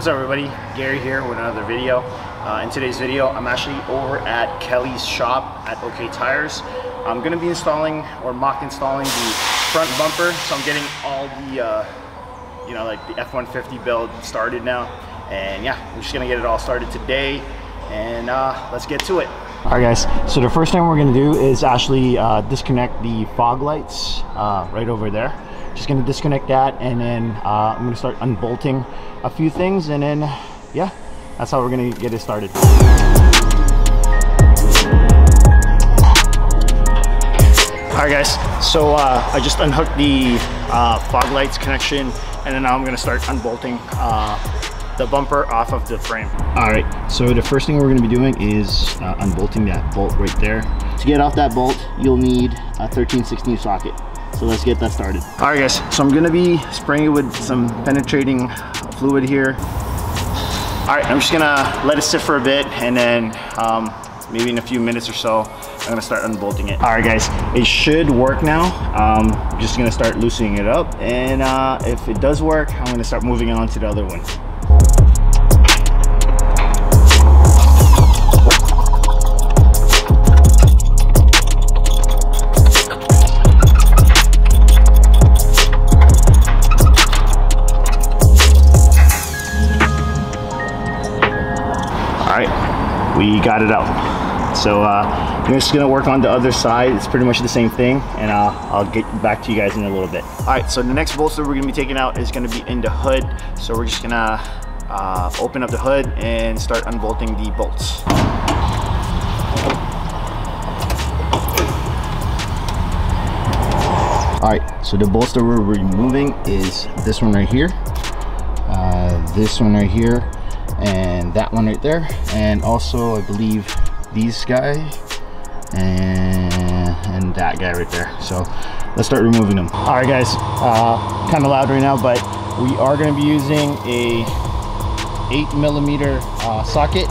What's up everybody, Gary here with another video. In today's video, I'm actually over at Kelly's shop at OK Tires. I'm going to be installing or mock installing the front bumper. So I'm getting all the, like the F150 build started now. And yeah, we're just going to get it all started today. And let's get to it. Alright guys, so the first thing we're going to do is actually disconnect the fog lights right over there. Just going to disconnect that, and then I'm going to start unbolting a few things, and then yeah, that's how we're going to get it started. Alright guys, so I just unhooked the fog lights connection, and then now I'm going to start unbolting the bumper off of the frame. Alright, so the first thing we're going to be doing is unbolting that bolt right there. To get off that bolt, you'll need a 13/16 socket. So let's get that started. Alright guys, so I'm going to be spraying it with some penetrating fluid here. Alright, I'm just going to let it sit for a bit, and then maybe in a few minutes or so, I'm going to start unbolting it. Alright guys, it should work now. I'm just going to start loosening it up, and if it does work, I'm going to start moving on to the other one. Alright, we got it out. So I'm just gonna work on the other side. It's pretty much the same thing, and I'll get back to you guys in a little bit. Alright, so the next bolts that we're gonna be taking out is gonna be in the hood. So we're just gonna open up the hood and start unbolting the bolts. Alright, so the bolts that we're removing is this one right here, this one right here, and that one right there, and also I believe these guys and that guy right there. So let's start removing them. All right guys, kind of loud right now, but we are going to be using a 8mm socket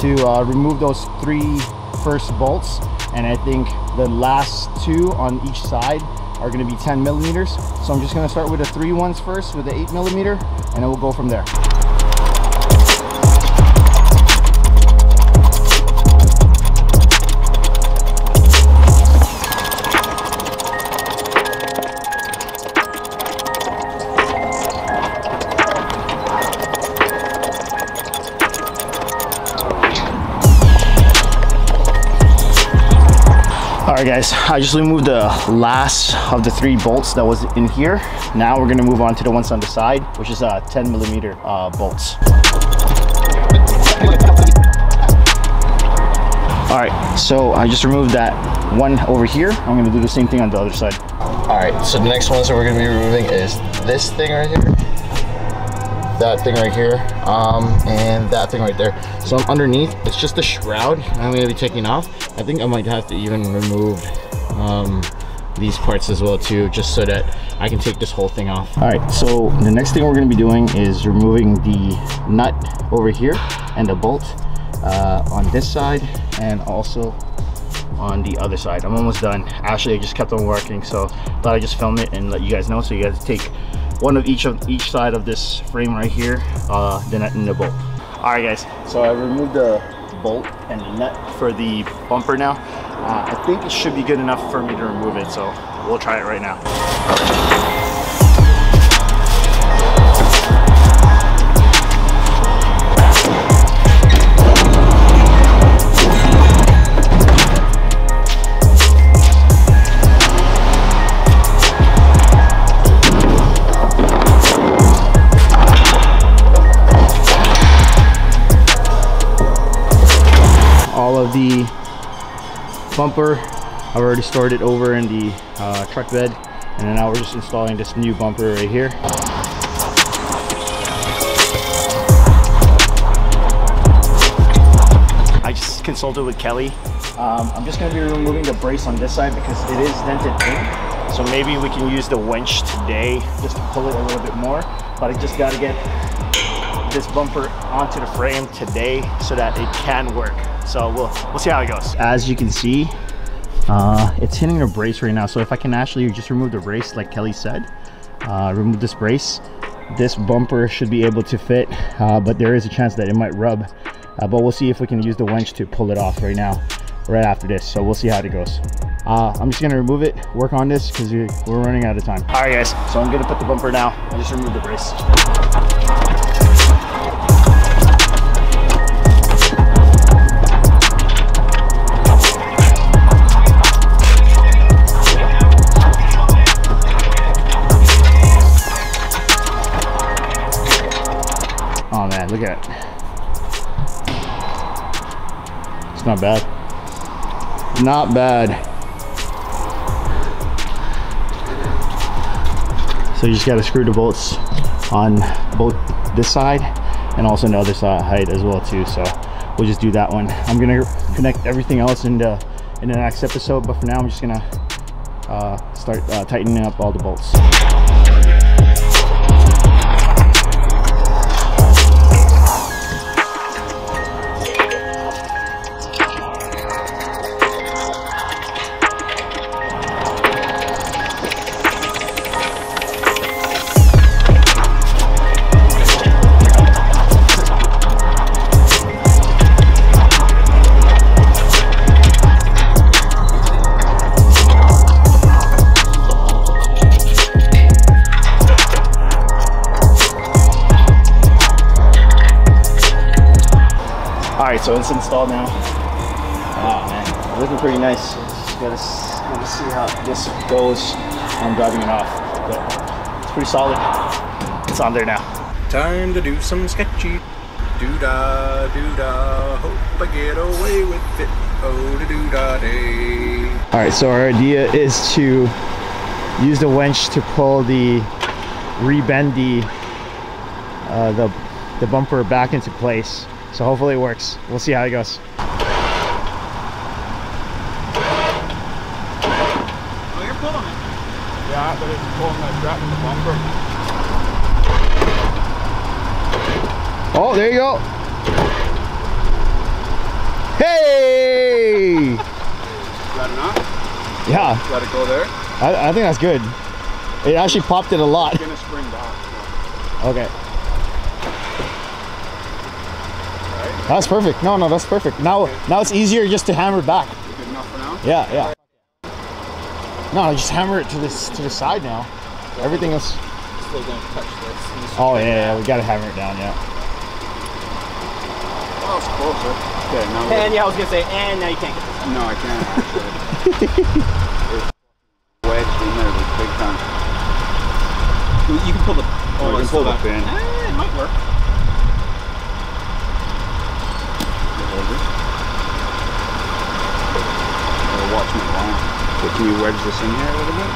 to remove those three first bolts, and I think the last two on each side are going to be 10mm. So I'm just going to start with the 3 ones first with the 8mm, and then we'll go from there. Alright guys, I just removed the last of the 3 bolts that was in here. Now we're going to move on to the ones on the side, which is 10mm bolts. Alright, so I just removed that one over here. I'm going to do the same thing on the other side. Alright, so the next ones that we're going to be removing is this thing right here, that thing right here, and that thing right there. So I'm underneath, it's just the shroud I'm going to be taking off. I think I might have to even remove these parts as well too, just so that I can take this whole thing off. All right, so the next thing we're going to be doing is removing the nut over here and the bolt on this side and also on the other side. I'm almost done. Actually, I just kept on working, so thought I'd just film it and let you guys know, so you guys take one of each side of this frame right here, the nut and the bolt. All right guys, so I removed the bolt and the nut for the bumper now. I think it should be good enough for me to remove it, so we'll try it right now. All of the bumper, I've already stored it over in the truck bed, and then now we're just installing this new bumper right here. I just consulted with Kelly. I'm just going to be removing the brace on this side because it is dented in, so maybe we can use the winch today just to pull it a little bit more, but I just got to get this bumper onto the frame today so that it can work. So we'll see how it goes. As you can see, it's hitting the brace right now. So if I can actually just remove the brace like Kelly said, remove this brace, this bumper should be able to fit, but there is a chance that it might rub. But we'll see if we can use the winch to pull it off right now, right after this. So we'll see how it goes. I'm just gonna remove it, work on this, because we're running out of time. All right, guys, so I'm gonna put the bumper now. I just removed the brace. Oh man, look at it. It's not bad. Not bad. So you just gotta screw the bolts on both this side and also on the other side as well too. So we'll just do that one. I'm gonna connect everything else in the next episode, but for now I'm just gonna start tightening up all the bolts. Alright, so it's installed now. Oh man, looking pretty nice. Just gotta see how this goes. I'm driving it off, but it's pretty solid. It's on there now. Time to do some sketchy. Doo-dah, doo-dah, hope I get away with it. Oh, da doo-dah day. Alright, so our idea is to use the winch to pull rebend the bumper back into place. So hopefully it works. We'll see how it goes. Oh, you're pulling it. Yeah, but it's pulling that strap in the bumper. Oh, there you go. Hey! Got it enough? Yeah. Let it go there? I think that's good. It actually popped it a lot. It's gonna spring back. Okay. That's perfect. No, that's perfect. Now it's easier just to hammer back. Good enough for now? Yeah. No, just hammer it to the side now. Everything else. Still gonna touch this. Oh yeah, we gotta hammer it down. Yeah. Oh, it's closer. Okay, now. And yeah, I was gonna say, and now you can't get this. No, I can't actually. It's wedged in there with big time. You can pull the. Oh, you can pull the pin. It might work. Watch me line. So can you wedge this in here a little bit?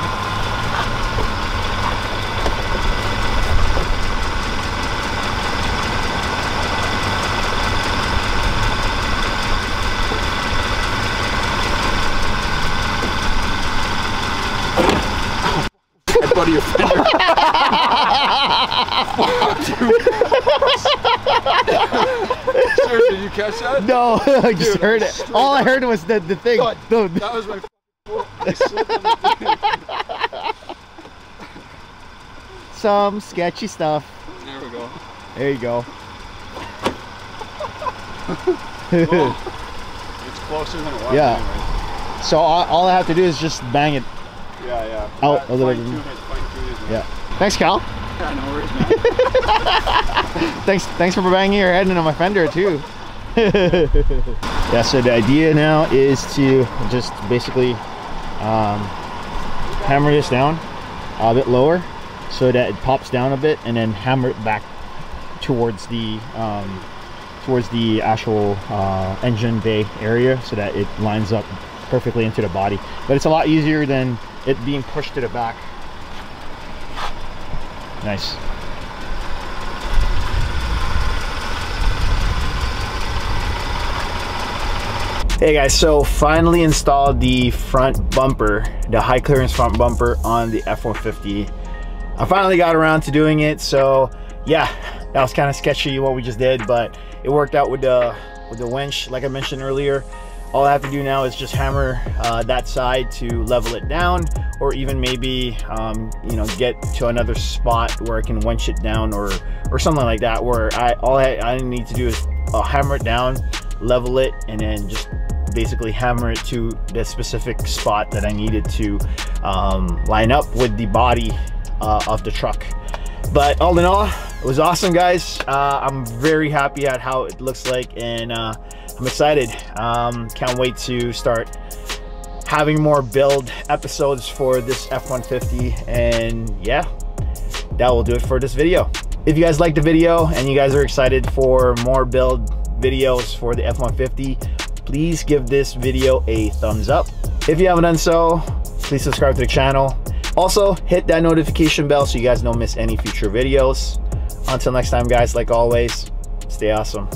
I thought of your fender. Sure, did you catch that? No, I just heard it. All I heard was the thing. God, that was my I slipped on the thing. Some sketchy stuff. There we go. There you go. It's closer than it was. Yeah. Anyway. So all I have to do is just bang it Yeah. out a little bit. Yeah. Thanks, Cal. Yeah, no worries, man. Thanks for banging your head into my fender too. Yeah, so the idea now is to just basically hammer this down a bit lower so that it pops down a bit, and then hammer it back towards the actual engine bay area so that it lines up perfectly into the body. But it's a lot easier than it being pushed to the back. Nice. Hey guys, so finally installed the front bumper, the high clearance front bumper on the F150. I finally got around to doing it, so yeah, that was kind of sketchy what we just did, but it worked out with the winch, like I mentioned earlier. All I have to do now is just hammer that side to level it down, or even maybe you know, get to another spot where I can winch it down, or something like that, where all I need to do is hammer it down, level it, and then just basically hammer it to the specific spot that I needed to line up with the body of the truck. But all in all, it was awesome, guys. I'm very happy at how it looks like, and I'm excited. Can't wait to start having more build episodes for this F150. And yeah, that will do it for this video. If you guys liked the video and you guys are excited for more build videos for the F150, please give this video a thumbs up. If you haven't done so, please subscribe to the channel. Also, hit that notification bell so you guys don't miss any future videos. Until next time, guys, like always, stay awesome.